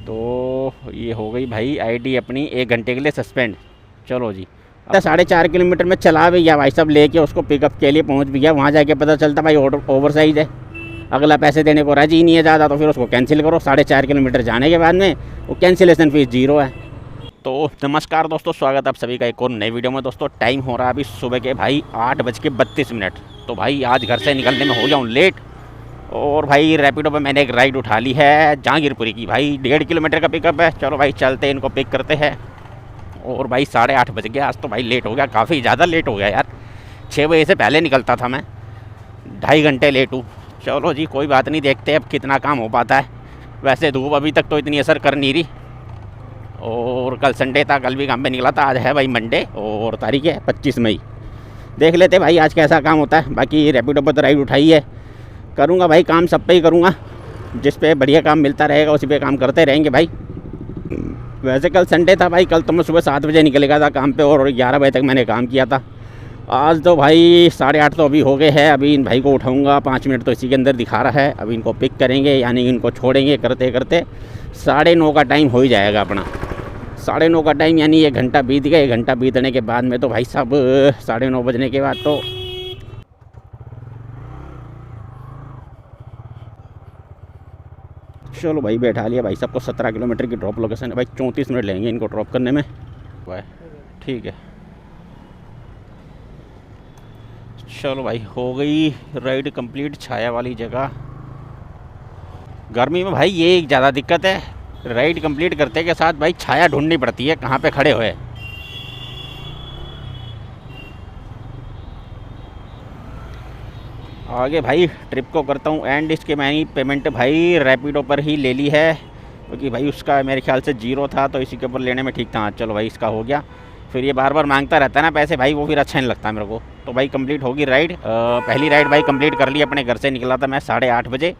तो ये हो गई भाई आईडी अपनी 1 घंटे के लिए सस्पेंड। चलो जी, अब 4.5 किलोमीटर में चला भी गया भाई साहब, लेके उसको पिकअप के लिए पहुंच भी गया। वहाँ जाके पता चलता भाई ऑर्डर ओवर साइज है, अगला पैसे देने को राजी नहीं है ज़्यादा, तो फिर उसको कैंसिल करो। 4.5 किलोमीटर जाने के बाद में वो कैंसिलेशन फीस 0 है। तो नमस्कार दोस्तों, स्वागत आप सभी का एक और नई वीडियो में। दोस्तों टाइम हो रहा है अभी सुबह के भाई 8:32। तो भाई आज घर से निकलने में हो जाऊँ लेट, और भाई रैपिडो पे मैंने एक राइड उठा ली है जहांगीरपुरी की। भाई 1.5 किलोमीटर का पिकअप है। चलो भाई चलते इनको पिक करते हैं। और भाई 8:30 बज गया, आज तो भाई लेट हो गया, काफ़ी ज़्यादा लेट हो गया यार। 6 बजे से पहले निकलता था मैं, 2.5 घंटे लेट हूँ। चलो जी कोई बात नहीं, देखते हैं अब कितना काम हो पाता है। वैसे धूप अभी तक तो इतनी असर कर नहीं रही, और कल संडे था, कल भी काम पे निकला था। आज है भाई मंडे और तारीख है 25 मई। देख लेते भाई आज कैसा काम होता है। बाकी रैपिडो पर तो राइड उठाई है, करूँगा भाई काम सब पे ही करूँगा। जिस पे बढ़िया काम मिलता रहेगा उसी पे काम करते रहेंगे भाई। वैसे कल संडे था भाई, कल तो मैं सुबह 7 बजे निकल गया था काम पे, और 11 बजे तक मैंने काम किया था। आज तो भाई 8:30 तो अभी हो गए हैं। अभी इन भाई को उठाऊंगा, 5 मिनट तो इसी के अंदर दिखा रहा है। अभी इनको पिक करेंगे, यानी इनको छोड़ेंगे। करते करते 9:30 का टाइम हो ही जाएगा अपना। 9:30 का टाइम यानी 1 घंटा बीत गया। 1 घंटा बीतने के बाद में तो भाई साहब 9:30 बजने के बाद तो चलो भाई बैठा लिया भाई साहब को। 17 किलोमीटर की ड्रॉप लोकेशन है भाई, 34 मिनट लेंगे इनको ड्रॉप करने में। ठीक है, चलो भाई हो गई राइड कंप्लीट। छाया वाली जगह, गर्मी में भाई ये एक ज़्यादा दिक्कत है, राइड कंप्लीट करते के साथ भाई छाया ढूंढनी पड़ती है कहाँ पे खड़े हुए। आगे भाई ट्रिप को करता हूँ एंड। इसके मैंने पेमेंट भाई रैपिडो पर ही ले ली है, क्योंकि भाई उसका मेरे ख्याल से 0 था, तो इसी के ऊपर लेने में ठीक था। चलो भाई इसका हो गया। फिर ये बार बार मांगता रहता है ना पैसे भाई, वो फिर अच्छा नहीं लगता मेरे को। तो भाई कंप्लीट होगी राइड। पहली राइड भाई कंप्लीट कर ली। अपने घर से निकला था मैं 8:30 बजे,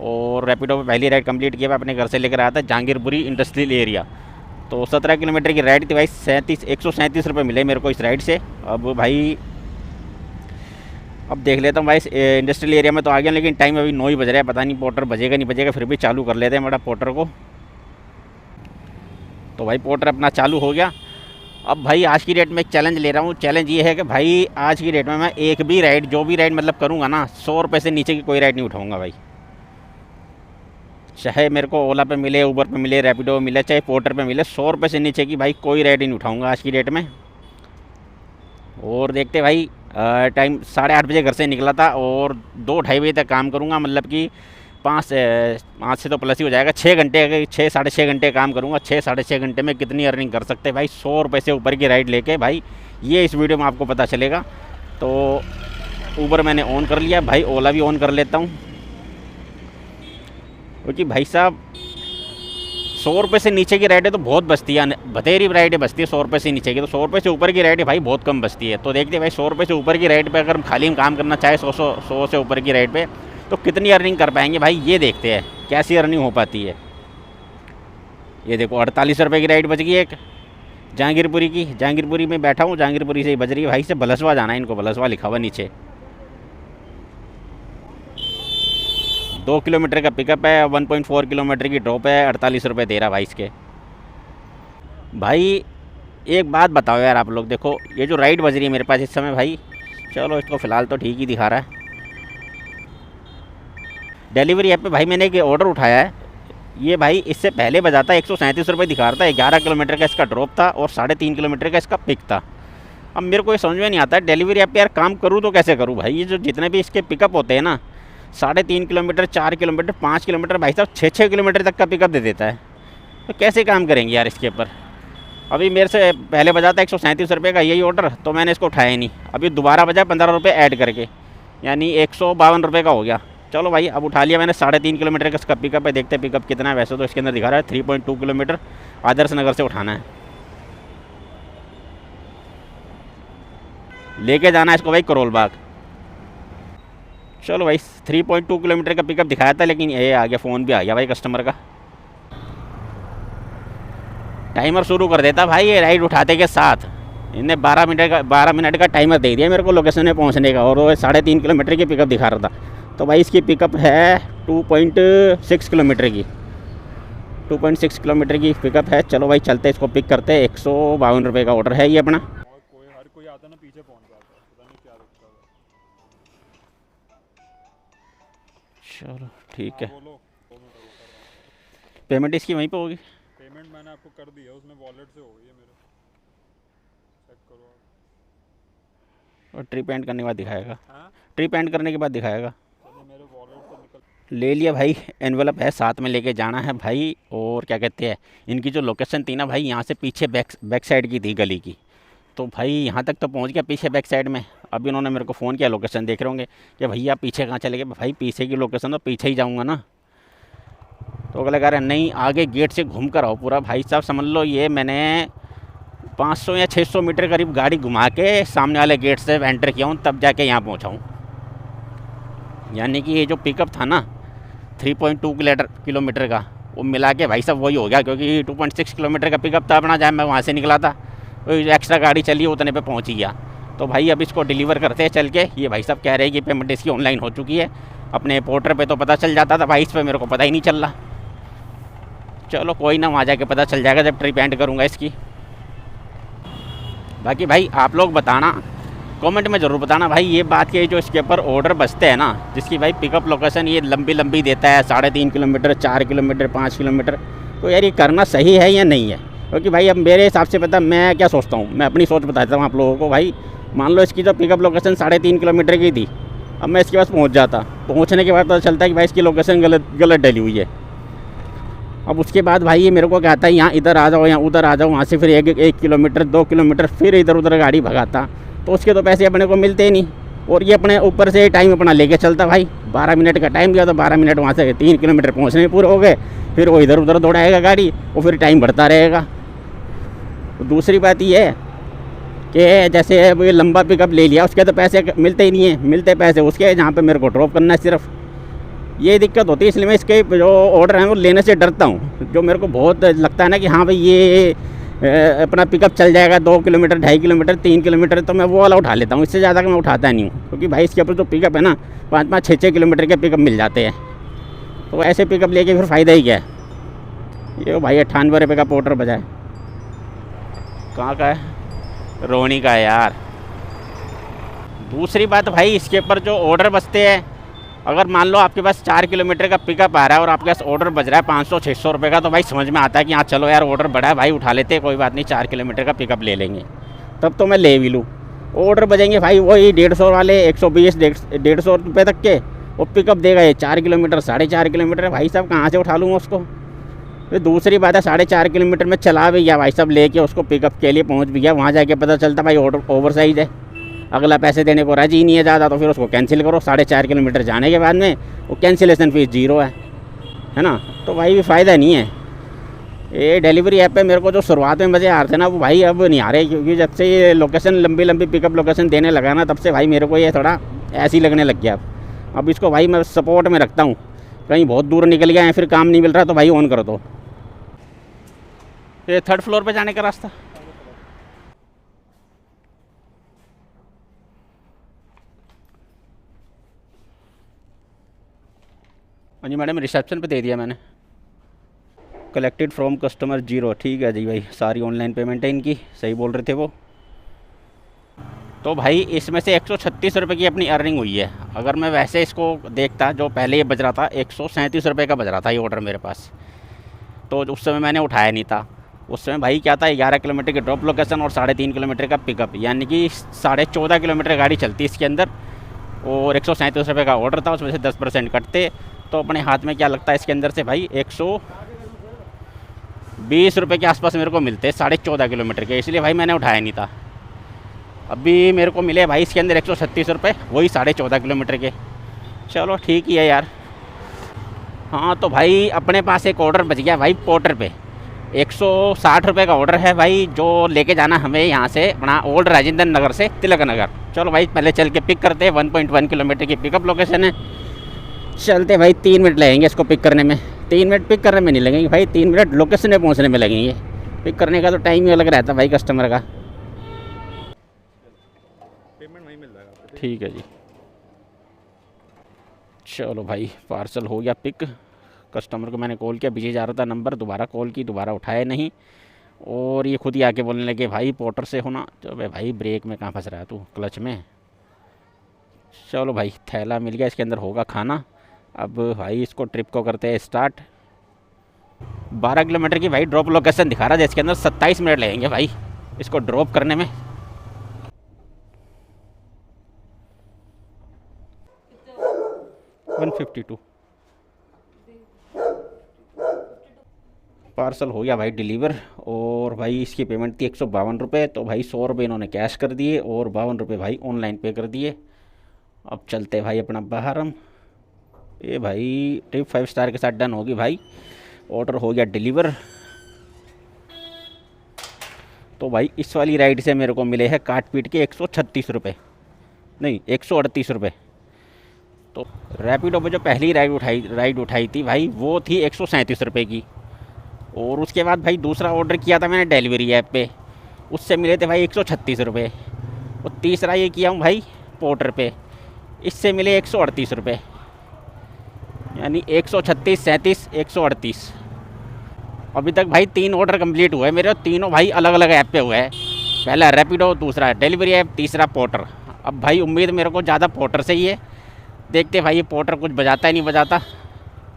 और रैपिडो पे पहली राइड कंप्लीट किया। मैं अपने घर से लेकर आया था जहांगीरपुरी इंडस्ट्रियल एरिया। तो 17 किलोमीटर की राइड थी भाई। 137 रुपये मिले मेरे को इस राइड से। अब भाई अब देख लेता हूँ भाई इंडस्ट्रियल एरिया में तो आ गया, लेकिन टाइम अभी 9 ही बज रहा है। पता नहीं पोर्टर बजेगा नहीं बजेगा, फिर भी चालू कर लेते हैं बड़ा पोर्टर को। तो भाई पोर्टर अपना चालू हो गया। अब भाई आज की डेट में एक चैलेंज ले रहा हूँ। चैलेंज ये है कि भाई आज की डेट में मैं एक भी राइड, जो भी राइड मतलब करूँगा ना, 100 रुपये से नीचे की कोई राइड नहीं उठाऊँगा भाई। चाहे मेरे को ओला पे मिले, ऊबर पे मिले, रैपिडो पे मिले, चाहे पोर्टर पे मिले, 100 रुपये से नीचे की भाई कोई राइड नहीं उठाऊँगा आज की डेट में। और देखते भाई टाइम 8:30 बजे घर से निकला था, और 2-2:30 बजे तक काम करूँगा। मतलब कि 5 से तो प्लस ही हो जाएगा। 6 घंटे, 6-6.5 घंटे काम करूँगा। 6-6.5 घंटे में कितनी अर्निंग कर सकते हैं भाई 100 रुपये से ऊपर की राइड लेके भाई, ये इस वीडियो में आपको पता चलेगा। तो ऊबर मैंने ऑन कर लिया भाई, ओला भी ऑन कर लेता हूँ, क्योंकि भाई साहब 100 रुपये से नीचे की राइडें तो बहुत बचती है, बतेरी राइडें बचती है 100 रुपये से नीचे की। तो 100 रुपये से ऊपर की राइडें भाई बहुत कम बचती है। तो देखते हैं भाई 100 रुपये से ऊपर की राइड पे अगर हम खाली काम करना चाहे 100 से ऊपर की राइड पे, तो कितनी अर्निंग कर पाएंगे भाई, ये देखते हैं कैसी अर्निंग हो पाती है। ये देखो 48 रुपये की राइड बच गई एक जहांगीरपुरी की। जहांगीरपुरी में बैठा हूँ, जहांगीरपुरी से ही बज रही है भाई। से भलसवा जाना है इनको, भलसवा लिखा हुआ नीचे। 2 किलोमीटर का पिकअप है, 1.4 किलोमीटर की ड्रॉप है। 48 रुपये दे रहा भाई इसके। भाई एक बात बताओ यार आप लोग, देखो ये जो राइड बज रही है मेरे पास इस समय भाई, चलो इसको फ़िलहाल तो ठीक ही दिखा रहा है। डिलीवरी ऐप पे भाई मैंने एक ऑर्डर उठाया है, ये भाई इससे पहले बजाता 137 रुपये दिखा रहा था। 11 किलोमीटर का इसका ड्रॉप था और 3.5 किलोमीटर का इसका पिक था। अब मेरे को ये समझ में नहीं आता डिलीवरी ऐप पे यार काम करूँ तो कैसे करूँ भाई। ये जो जितने भी इसके पिकअप होते हैं ना, 3.5 किलोमीटर, 4 किलोमीटर, 5 किलोमीटर, भाई साहब 6-6 किलोमीटर तक का पिकअप दे देता है। तो कैसे काम करेंगे यार इसके ऊपर। अभी मेरे से पहले बजा था 137 रुपये का यही ऑर्डर, तो मैंने इसको उठाया नहीं। अभी दोबारा बजा 15 रुपये ऐड करके, यानी 152 रुपये का हो गया। चलो भाई अब उठा लिया मैंने। 3.5 किलोमीटर का इसका पिकअप है, देखते हैं पिकअप कितना है। वैसे तो इसके अंदर दिखा रहा है 3.2 किलोमीटर आदर्श नगर से उठाना है। लेके जाना है इसको भाई करोल बाग। चलो भाई 3.2 किलोमीटर का पिकअप दिखाया था, लेकिन ये आ गया, फ़ोन भी आ गया भाई कस्टमर का। टाइमर शुरू कर देता भाई ये राइड उठाते के साथ। इन्हें 12 मिनट का टाइमर दे दिया मेरे को लोकेशन में पहुंचने का, और वो 3.5 किलोमीटर की पिकअप दिखा रहा था। तो भाई इसकी पिकअप है 2.6 किलोमीटर की। 2.6 किलोमीटर की पिकअप है। चलो भाई चलते हैं, इसको पिक करते हैं। 152 रुपये का ऑर्डर है ये अपना। और हर कोई आता ना पीछे पहुंच जाता है, पता नहीं क्या दिक्कत है। चलो ठीक है। बोलो 2 मिनट रुको, कर रहा हूँ। पेमेंट इसकी वहीं पे होगी। पेमेंट मैंने आपको कर दी है, उसमें वॉलेट से हो गई है मेरे, चेक करो आप। और ट्रिप एंड करने के बाद दिखाएगा। हाँ ट्रिप एंड करने के बाद दिखाएगा। चलिए मेरे वॉलेट से निकल। ले लिया भाई, एनवेलप है साथ में लेके जाना है भाई। और क्या कहते हैं, इनकी जो लोकेशन थी ना भाई, यहाँ से पीछे बैक साइड की थी गली की। तो भाई यहाँ तक तो पहुँच गया पीछे बैक साइड में। अभी उन्होंने मेरे को फ़ोन किया, लोकेशन देख रहे होंगे कि भैया पीछे कहाँ चले गए। भाई पीछे की लोकेशन तो पीछे ही जाऊँगा ना। तो अगले कह रहे नहीं, आगे गेट से घूम कर आओ पूरा। भाई साहब समझ लो ये मैंने 500 या 600 मीटर करीब गाड़ी घुमा के सामने वाले गेट से एंटर किया हूँ, तब जाके यहाँ पहुँचा हूँ। यानी कि ये जो पिकअप था ना 3.2 किलोमीटर का, वो मिला के भाई साहब वही हो गया, क्योंकि 2.6 किलोमीटर का पिकअप था अपना, जहाँ मैं वहाँ से निकला था। तो एक्स्ट्रा गाड़ी चली, उतने पे पहुँच ही गया। तो भाई अब इसको डिलीवर करते हैं चल के। ये भाई साहब कह रहे हैं कि पेमेंट इसकी ऑनलाइन हो चुकी है। अपने पोर्टर पे तो पता चल जाता था भाई, इस पर मेरे को पता ही नहीं चल रहा। चलो कोई ना, वहाँ जाके पता चल जाएगा जब ट्रिप एंड करूँगा इसकी। बाकी भाई आप लोग बताना, कमेंट में ज़रूर बताना भाई ये बात कि जो इसके ऊपर ऑर्डर बचते हैं ना, जिसकी भाई पिकअप लोकेशन ये लंबी लंबी देता है, 3.5 किलोमीटर, 4 किलोमीटर, 5 किलोमीटर, तो यार ये करना सही है या नहीं है? क्योंकि भाई अब मेरे हिसाब से पता मैं क्या सोचता हूँ, मैं अपनी सोच बताता हूँ आप लोगों को। भाई मान लो इसकी जो पिकअप लोकेशन 3.5 किलोमीटर की थी, अब मैं इसके पास पहुँच जाता, पहुँचने के बाद पता चलता है कि भाई इसकी लोकेशन गलत डली हुई है। अब उसके बाद भाई ये मेरे को कहता है यहाँ इधर आ जाओ, यहाँ उधर आ जाओ, वहाँ से फिर 1 किलोमीटर 2 किलोमीटर फिर इधर उधर गाड़ी भगाता, तो उसके तो पैसे अपने को मिलते ही नहीं। और ये अपने ऊपर से टाइम अपना लेके चलता भाई। 12 मिनट का टाइम दिया तो 12 मिनट वहाँ से 3 किलोमीटर पहुँचने में पूरे हो गए, फिर वो इधर उधर दौड़ाएगा गाड़ी, वो फिर टाइम बढ़ता रहेगा। तो दूसरी बात ये है कि जैसे अब ये लंबा पिकअप ले लिया, उसके तो पैसे मिलते ही नहीं है, मिलते पैसे उसके जहाँ पर मेरे को ड्रॉप करना है सिर्फ। ये दिक्कत होती है, इसलिए मैं इसके जो ऑर्डर हैं वो लेने से डरता हूँ। जो मेरे को बहुत लगता है ना कि हाँ भाई ये अपना पिकअप चल जाएगा 2 किलोमीटर, 2.5 किलोमीटर, 3 किलोमीटर, तो मैं वो वाला उठा लेता हूँ। इससे ज़्यादा मैं उठाता नहीं हूँ, क्योंकि भाई इसके ऊपर जो पिकअप है ना 5-5, 6-6 किलोमीटर के पिकअप मिल जाते हैं। तो ऐसे पिकअप लेके फिर फ़ायदा ही क्या है। ये भाई 98 रुपये का ऑर्डर बजाए। कहाँ का है? रोहिणी का है यार। दूसरी बात भाई इसके ऊपर जो ऑर्डर बचते हैं, अगर मान लो आपके पास 4 किलोमीटर का पिकअप आ रहा है और आपके पास ऑर्डर बज रहा है 500-600 रुपये का, तो भाई समझ में आता है कि हाँ चलो यार ऑर्डर बढ़ा है भाई, उठा लेते हैं, कोई बात नहीं 4 किलोमीटर का पिकअप ले लेंगे, तब तो मैं ले भी लूँ। ऑर्डर बजेंगे भाई वही 150 वाले, 120, 150 रुपये तक के, वो पिकअप देगा ये 4 किलोमीटर, 4.5 किलोमीटर, भाई साहब कहाँ से उठा लूँगा उसको। फिर दूसरी बात है 4.5 किलोमीटर में चला भी गया भाई साहब, लेके उसको पिकअप के लिए पहुँच भी गया, वहाँ जाके पता चलता भाई ऑर्डर ओवर साइज है, अगला पैसे देने को राजी नहीं है ज़्यादा, तो फिर उसको कैंसिल करो। 4.5 किलोमीटर जाने के बाद में वो कैंसिलेशन फीस 0 है ना। तो भाई भी फ़ायदा नहीं है। ये डिलीवरी ऐप पे मेरे को जो शुरुआत में मज़े आ रहे थे ना, वो भाई अब नहीं आ रहे, क्योंकि जब से ये लोकेशन लंबी लंबी पिकअप लोकेशन देने लगा ना, तब से भाई मेरे को ये थोड़ा ऐसे ही लगने लग गया। अब इसको भाई मैं सपोर्ट में रखता हूँ। कहीं बहुत दूर निकल गया है, फिर काम नहीं मिल रहा, तो भाई ऑन कर दो। ये 3rd फ्लोर पर जाने का रास्ता। हाँ जी मैडम, रिसेप्शन पे दे दिया मैंने। कलेक्टेड फ्रॉम कस्टमर 0, ठीक है जी भाई, सारी ऑनलाइन पेमेंट है इनकी, सही बोल रहे थे वो। तो भाई इसमें से 136 रुपये की अपनी अर्निंग हुई है। अगर मैं वैसे इसको देखता, जो पहले ये बज रहा था 137 रुपये का बज रहा था ये ऑर्डर मेरे पास, तो उस समय मैंने उठाया नहीं था। उस समय भाई क्या था, 11 किलोमीटर की ड्रॉप लोकेशन और 3.5 किलोमीटर का पिकअप, यानी कि 14.5 किलोमीटर गाड़ी चलती इसके अंदर, और 137 रुपये का ऑर्डर था, उसमें से 10% कटते, तो अपने हाथ में क्या लगता है इसके अंदर से भाई 120 रुपये के आसपास मेरे को मिलते 14.5 किलोमीटर के, इसलिए भाई मैंने उठाया नहीं था। अभी मेरे को मिले भाई इसके अंदर 136 रुपये, वही 14.5 किलोमीटर के। चलो ठीक ही है यार। हाँ तो भाई अपने पास एक ऑर्डर बच गया भाई पोर्टर पे, 160 रुपये का ऑर्डर है भाई, जो लेके जाना हमें यहाँ से अपना ओल्ड राजेंद्र नगर से तिलक नगर। चलो भाई पहले चल के पिक करते हैं, 1.1 किलोमीटर की पिकअप लोकेशन है। चलते भाई 3 मिनट लगेंगे इसको पिक करने में। 3 मिनट पिक करने में नहीं लगेंगे भाई, 3 मिनट लोकेशन में पहुँचने में लगेंगे। पिक करने का तो टाइम ही अलग रहता है भाई कस्टमर का। पेमेंट वहीं मिल जाएगा। ठीक है जी। चलो भाई पार्सल हो गया पिक, कस्टमर को मैंने कॉल किया, बिजी जा रहा था नंबर, दोबारा कॉल की, दोबारा उठाया नहीं। और ये खुद ही आके बोलने लगे भाई पोर्टर से होना। तो भाई ब्रेक में कहाँ फंस रहा है तू, क्लच में। चलो भाई थैला मिल गया, इसके अंदर होगा खाना। अब भाई इसको ट्रिप को करते हैं स्टार्ट। 12 किलोमीटर की भाई ड्रॉप लोकेशन दिखा रहा है, जिसके अंदर 27 मिनट लगेंगे भाई इसको ड्रॉप करने में। $152 पार्सल हो गया भाई डिलीवर। और भाई इसकी पेमेंट थी 152 रुपये। तो भाई 100 रुपये इन्होंने कैश कर दिए और 52 रुपये भाई ऑनलाइन पे कर दिए। अब चलते भाई अपना बाहर हम। ये भाई ट्रिप 5 स्टार के साथ डन होगी भाई, ऑर्डर हो गया डिलीवर। तो भाई इस वाली राइड से मेरे को मिले हैं काट पीट के 136 रुपये, नहीं 138 रुपये। तो रैपिडो पे जो पहली राइड उठाई थी भाई वो थी 137 रुपये की। और उसके बाद भाई दूसरा ऑर्डर किया था मैंने डिलीवरी ऐप पे, उससे मिले थे भाई 136 रुपये। और तीसरा ये किया हूँ भाई पोर्टर पे, इससे मिले 138 रुपये, यानी 136, 37, 138। अभी तक भाई 3 ऑर्डर कंप्लीट हुए मेरे, तीनों भाई अलग अलग ऐप पे हुए हैं। पहला रैपिडो, दूसरा डिलीवरी ऐप, तीसरा पोर्टर। अब भाई उम्मीद मेरे को ज़्यादा पोर्टर से ही है, देखते भाई ये पोर्टर कुछ बजाता ही नहीं बजाता।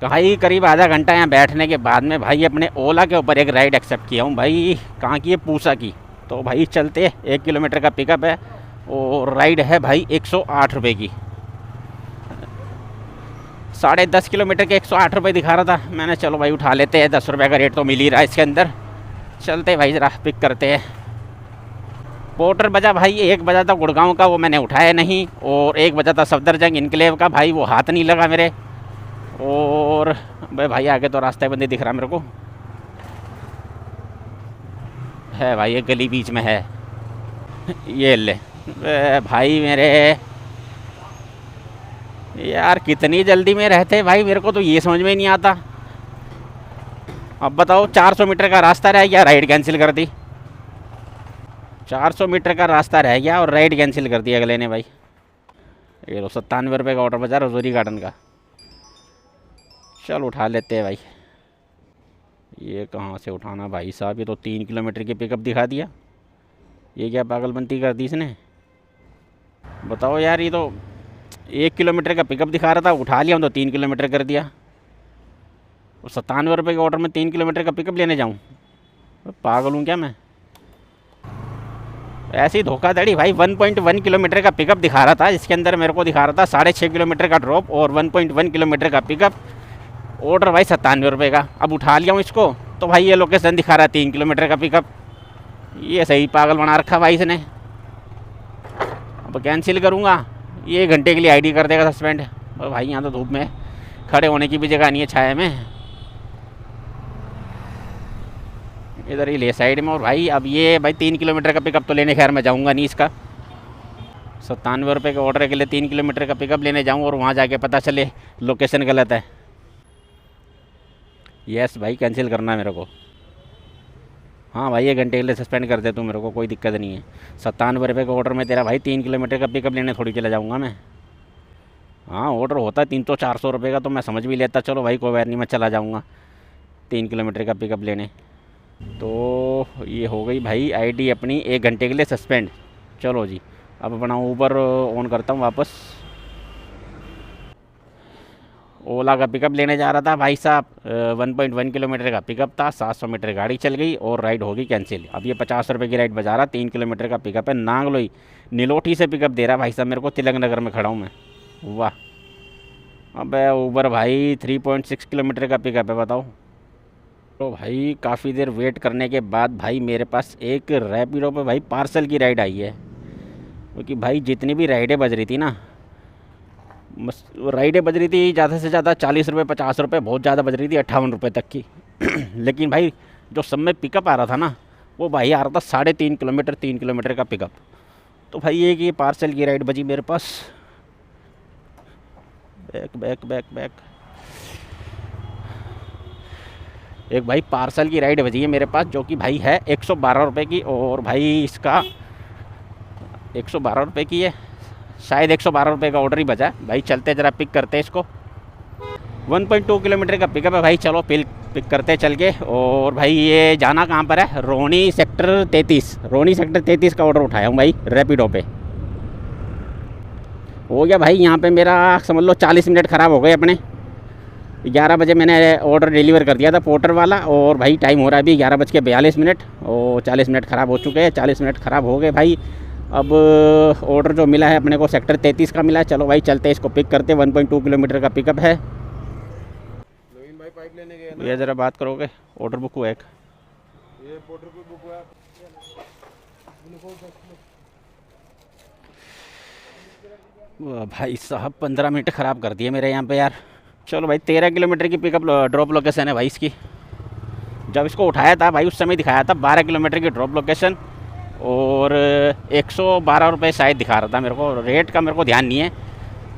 भाई करीब आधा घंटा यहाँ बैठने के बाद में भाई अपने ओला के ऊपर एक राइड एक्सेप्ट किया हूँ भाई। कहाँ की है, पूसा की। तो भाई चलते 1 किलोमीटर का पिकअप है और राइड है भाई 108 रुपये की। 10.5 किलोमीटर के 108 रुपये दिखा रहा था मैंने, चलो भाई उठा लेते हैं, 10 रुपये का रेट तो मिल ही रहा है इसके अंदर। चलते भाई ज़रा पिक करते हैं। पोर्टर बजा भाई 1 बजा था गुड़गांव का, वो मैंने उठाया नहीं। और 1 बजा था सफदरजंग इनक्लेव का, भाई वो हाथ नहीं लगा मेरे। और भाई आगे तो रास्ते बंदी दिख रहा मेरे को है भाई, एक गली बीच में है। ये ले भाई मेरे, यार कितनी जल्दी में रहते भाई, मेरे को तो ये समझ में ही नहीं आता। अब बताओ 400 मीटर का रास्ता रह गया, राइड कैंसिल कर दी। 400 मीटर का रास्ता रह गया और राइड कैंसिल कर दी अगले ने भाई। ये लो 97 रुपये का ऑर्डर बचा रजौरी गार्डन का। चल उठा लेते हैं भाई। ये कहाँ से उठाना भाई साहब, ये तो 3 किलोमीटर की पिकअप दिखा दिया। ये क्या पागलबंती कर दी इसने, बताओ यार। ये तो 1 किलोमीटर का पिकअप दिखा रहा था, उठा लिया तो 3 किलोमीटर कर दिया। और 97 रुपये के ऑर्डर में 3 किलोमीटर का पिकअप लेने जाऊँ, पागल हूँ क्या मैं। ऐसी धोखाधड़ी भाई। 1.1 किलोमीटर का पिकअप दिखा रहा था, जिसके अंदर मेरे को दिखा रहा था 6.5 किलोमीटर का ड्रॉप और 1.1 किलोमीटर का पिकअप। ऑर्डर भाई 97 रुपये का। अब उठा लिया हूँ इसको तो भाई ये लोकेशन दिखा रहा है 3 किलोमीटर का पिकअप। ये सही पागल बना रखा भाई इसने। अब कैंसिल करूँगा, ये 1 घंटे के लिए आईडी कर देगा सस्पेंड। और भाई यहाँ तो धूप में खड़े होने की भी जगह नहीं है छाया में, इधर ही ले साइड में। और भाई अब ये भाई 3 किलोमीटर का पिकअप तो लेने खैर मैं जाऊँगा नहीं इसका। 97 रुपये के ऑर्डर के लिए 3 किलोमीटर का पिकअप लेने जाऊँ और वहाँ जाके पता चले लोकेशन गलत है। यस भाई कैंसिल करना है मेरे को। हाँ भाई 1 घंटे के लिए सस्पेंड कर दे तू मेरे को, कोई दिक्कत नहीं है। 97 रुपये का ऑर्डर में तेरा भाई 3 किलोमीटर का पिकअप लेने थोड़ी चला जाऊँगा मैं। हाँ ऑर्डर होता है 300-400 रुपये का तो मैं समझ भी लेता, चलो भाई कोई बात नहीं मैं चला जाऊँगा 3 किलोमीटर का पिकअप लेने। तो ये हो गई भाई आईडी अपनी 1 घंटे के लिए सस्पेंड। चलो जी अब अपना ऊबर ऑन करता हूँ वापस। ओला का पिकअप लेने जा रहा था भाई साहब, 1.1 किलोमीटर का पिकअप था, 700 मीटर गाड़ी चल गई और राइड होगी कैंसिल। अब ये 50 रुपये की राइड बजा रहा, 3 किलोमीटर का पिकअप है। नांगलोई नीलोठी से पिकअप दे रहा भाई साहब मेरे को, तिलक नगर में खड़ा हूँ मैं। वाह अब ऊबर भाई 3.6 किलोमीटर का पिकअप है, बताओ। तो भाई काफ़ी देर वेट करने के बाद भाई मेरे पास एक रैपिडो पे भाई पार्सल की राइड आई है। क्योंकि भाई जितनी भी राइडें बज रही थी ना, राइडें बज रही थी ज़्यादा से ज़्यादा 40 रुपये 50 रुपये, बहुत ज़्यादा बज रही थी 58 रुपये तक की। लेकिन भाई जो सब में पिकअप आ रहा था ना, वो भाई आ रहा था 3.5 किलोमीटर 3 किलोमीटर का पिकअप। तो भाई एक ये पार्सल की राइड बजी मेरे पास। बैक बैक बैक बैक एक भाई पार्सल की राइड बजी है मेरे पास, जो कि भाई है 112 रुपये की। और भाई इसका 112 रुपये की है, शायद 112 रुपये का ऑर्डर ही बचा है। भाई चलते ज़रा पिक करते हैं इसको। 1.2 किलोमीटर का पिकअप है भाई। चलो पिक करते चल के। और भाई ये जाना कहाँ पर है? रोनी सेक्टर 33। रोनी सेक्टर 33 का ऑर्डर उठाया हूँ भाई रैपिडो पे। हो गया भाई यहाँ पे मेरा समझ लो 40 मिनट ख़राब हो गए अपने। 11 बजे मैंने ऑर्डर डिलीवर कर दिया था पोर्टर वाला, और भाई टाइम हो रहा है अभी 11:42 और 40 मिनट ख़राब हो चुके हैं। 40 मिनट ख़राब हो गए भाई। अब ऑर्डर जो मिला है अपने को सेक्टर 33 का मिला है। चलो भाई चलते इसको पिक करते। 1.2 किलोमीटर का पिकअप है। भाई पाइप लेने गए ना, ये ज़रा बात करोगे? ऑर्डर बुक हुआ एक। ये पोर्टर को बुक हुआ। भाई साहब 15 मिनट ख़राब कर दिए मेरे यहाँ पे यार। चलो भाई 13 किलोमीटर की पिकअप ड्रॉप लोकेशन है भाई इसकी। जब इसको उठाया था भाई उस समय दिखाया था 12 किलोमीटर की ड्रॉप लोकेशन, और 112 रुपये शायद दिखा रहा था मेरे को। रेट का मेरे को ध्यान नहीं है,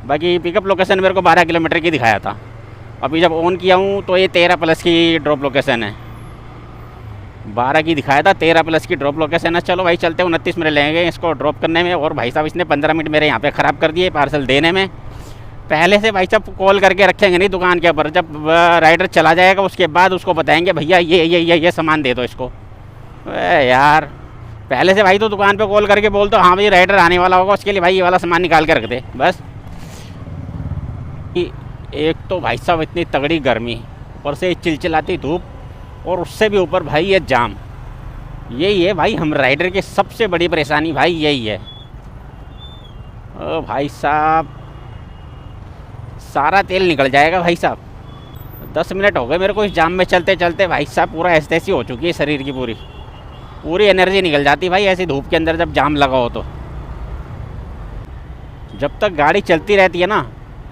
बाकी पिकअप लोकेशन मेरे को 12 किलोमीटर की दिखाया था। अभी जब ऑन किया हूँ तो ये 13 प्लस की ड्रॉप लोकेशन है। 12 की दिखाया था, 13 प्लस की ड्रॉप लोकेशन है। चलो भाई चलते हैं। 29 मिनट लगेंगे इसको ड्रॉप करने में। और भाई साहब इसने 15 मिनट मेरे यहाँ पे ख़राब कर दिए पार्सल देने में। पहले से भाई साहब कॉल करके रखेंगे नहीं दुकान के ऊपर। जब राइडर चला जाएगा उसके बाद उसको बताएंगे भैया ये सामान दे दो इसको। यार पहले से भाई तो दुकान पे कॉल करके बोल दो हाँ भाई राइडर आने वाला होगा, उसके लिए भाई ये वाला सामान निकाल के रख दे बस। एक तो भाई साहब इतनी तगड़ी गर्मी, ऊपर से चिलचिलाती धूप, और उससे भी ऊपर भाई ये जाम। यही है भाई हम राइडर की सबसे बड़ी परेशानी भाई, यही है। ओ भाई साहब सारा तेल निकल जाएगा भाई साहब। 10 मिनट हो गए मेरे को इस जाम में चलते चलते भाई साहब। पूरा ऐसी हो चुकी है शरीर की पूरी एनर्जी निकल जाती भाई ऐसी धूप के अंदर जब जाम लगा हो तो। जब तक गाड़ी चलती रहती है ना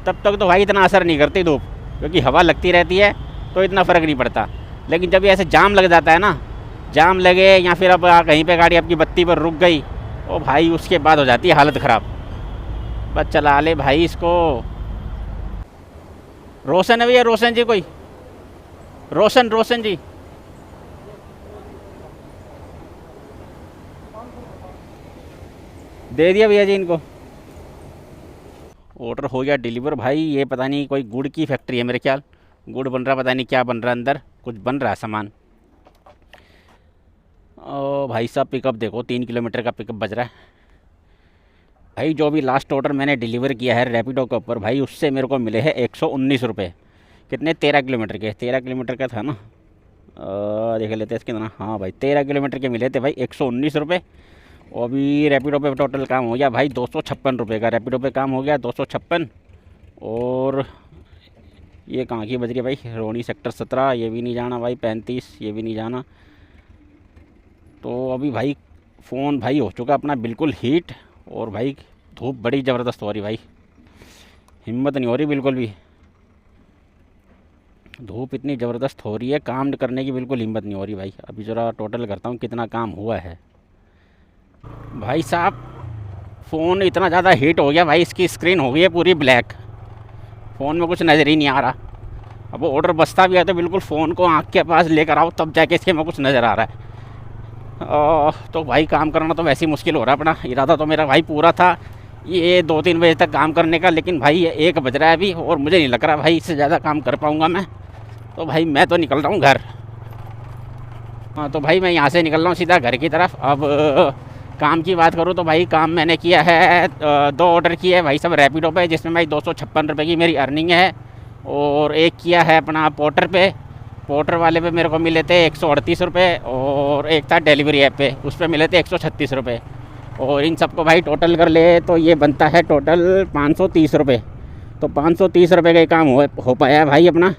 तब तक तो भाई इतना असर नहीं करती धूप, क्योंकि हवा लगती रहती है तो इतना फ़र्क नहीं पड़ता। लेकिन जब ये ऐसे जाम लग जाता है ना, जाम लगे या फिर अब कहीं पे गाड़ी आपकी बत्ती पर रुक गई, ओ भाई उसके बाद हो जाती है हालत ख़राब। बस चला ले भाई इसको। रोशन है भैया, रोशन जी कोई? रोशन जी दे दिया भैया जी इनको। ऑर्डर हो गया डिलीवर भाई। ये पता नहीं कोई गुड़ की फैक्ट्री है मेरे ख्याल। गुड़ बन रहा, पता नहीं क्या बन रहा है, अंदर कुछ बन रहा है सामान। ओ भाई साहब पिकअप देखो 3 किलोमीटर का पिकअप बज रहा है भाई। जो भी लास्ट ऑर्डर मैंने डिलीवर किया है रैपिडो के ऊपर भाई, उससे मेरे को मिले हैं 119 रुपये। कितने? 13 किलोमीटर के। 13 किलोमीटर का था ना, देख लेते हैं इसके ना। हाँ भाई 13 किलोमीटर के मिले थे भाई 119 रुपये। और अभी रैपिडो पे टोटल काम हो गया भाई 256 रुपये का। रैपिडो पे काम हो गया 256। और ये कहाँ की बज रही है भाई? रोनी सेक्टर 17, ये भी नहीं जाना भाई। 35, ये भी नहीं जाना। तो अभी भाई फ़ोन भाई हो चुका अपना बिल्कुल हीट। और भाई धूप बड़ी ज़बरदस्त हो रही भाई, हिम्मत नहीं हो रही बिल्कुल भी। धूप इतनी ज़बरदस्त हो रही है, काम करने की बिल्कुल हिम्मत नहीं हो रही भाई। अभी ज़रा टोटल करता हूँ कितना काम हुआ है भाई साहब। फ़ोन इतना ज़्यादा हीट हो गया भाई, इसकी स्क्रीन हो गई है पूरी ब्लैक। फ़ोन में कुछ नज़र ही नहीं आ रहा। अब वो ऑर्डर बचता भी है तो बिल्कुल फ़ोन को आँख के पास लेकर आओ तब जाके इसके में कुछ नज़र आ रहा है। तो भाई काम करना तो वैसे ही मुश्किल हो रहा है अपना। इरादा तो मेरा भाई पूरा था ये 2-3 बजे तक काम करने का, लेकिन भाई ये 1 बज रहा है अभी, और मुझे नहीं लग रहा भाई इससे ज़्यादा काम कर पाऊँगा मैं। तो भाई मैं तो निकल रहा हूँ घर। हाँ तो भाई मैं यहाँ से निकल रहा हूँ सीधा घर की तरफ। अब काम की बात करूँ तो भाई काम मैंने किया है 2 ऑर्डर किए हैं भाई सब रैपिडो पे, जिसमें भाई 256 रुपये की मेरी अर्निंग है। और एक किया है अपना पोर्टर पे। पोर्टर वाले पे मेरे को मिले थे 138 रुपये, और एक था डिलीवरी ऐप पे, उस पर मिले थे 136 रुपये। और इन सबको भाई टोटल कर ले तो ये बनता है टोटल 530 रुपये। तो 530 रुपये का काम हो पाया है भाई अपना,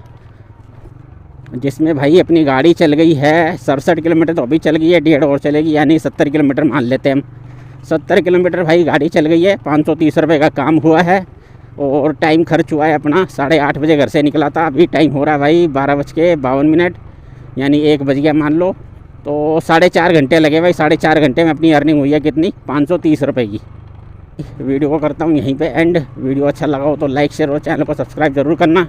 जिसमें भाई अपनी गाड़ी चल गई है 67 किलोमीटर। तो अभी चल गई है, 1.5 और चलेगी, यानी 70 किलोमीटर मान लेते हैं हम। 70 किलोमीटर भाई गाड़ी चल गई है, 530 रुपये का काम हुआ है। और टाइम खर्च हुआ है अपना 8:30 बजे घर से निकला था। अभी टाइम हो रहा है भाई 12:52, यानी 1 बज गया मान लो। तो 4.5 घंटे लगे भाई। 4.5 घंटे में अपनी अर्निंग हुई है कितनी? 530 रुपये की। वीडियो को करता हूँ यहीं पे एंड। वीडियो अच्छा लगा हो तो लाइक शेयर और चैनल को सब्सक्राइब ज़रूर करना।